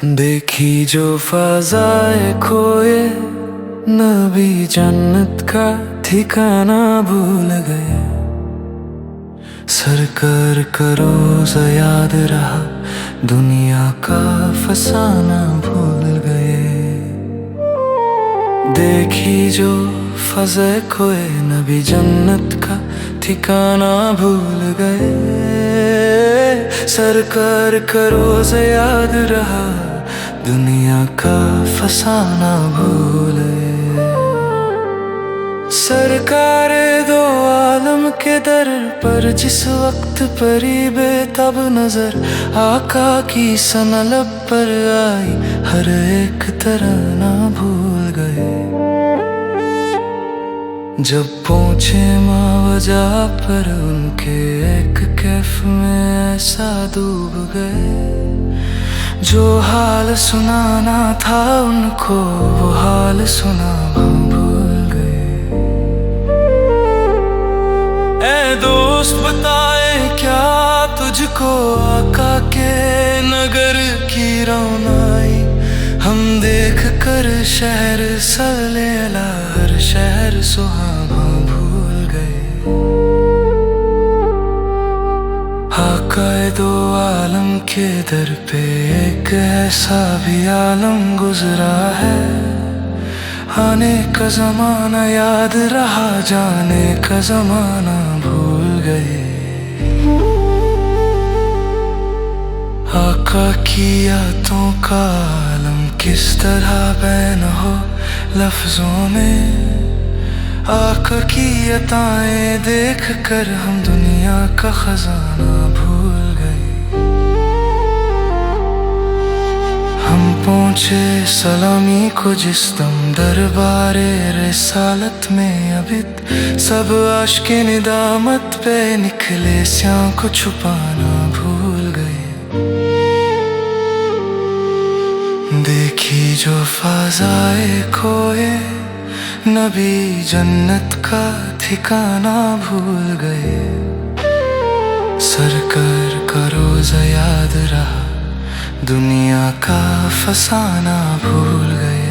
देखी जो फ़ज़ाए खोए, नबी जन्नत का ठिकाना भूल गए। सरकार का रोज़ा याद रहा, दुनिया का फसाना भूल गए। देखी जो फ़ज़ाए खोए, नबी जन्नत का ठिकाना भूल गए। सरकार का रोज़ा याद रहा, दुनिया का फसाना भूले। सरकार दो आलम के दर पर जिस वक्त परी बेताब नजर, आका की सना लब पर आई, हर एक तराना भूल गए। जब पहुंचे मावजा पर उनके एक कैफ में ऐसा डूब गए, जो हाल सुनाना था उनको वो हाल सुना भूल गए। ऐ दोस्त बताए क्या तुझको आका के नगर की रौनाई, हम देख कर शहर सलेला हर शहर सुहाना भूल गए। आकाए दो आलम के दर पे एक ऐसा भी आलम गुजरा है, आने का जमाना याद रहा, जाने का जमाना भूल गए। आका की यादों का आलम किस तरह बैन हो लफ्जों में, आका की अताएं देख कर हम दुनिया का खजाना भूल गए। हम पहुंचे सलामी को जिस दम दरबारे रिसालत में अबिद, सब आशिक़े निदामत पे निकले स्यां को छुपाना भूल गए। देखी जो फ़ज़ाए खोए, नबी जन्नत का ठिकाना भूल गए। सरकार का रोज़ा याद रहा, दुनिया का फसाना भूल गए।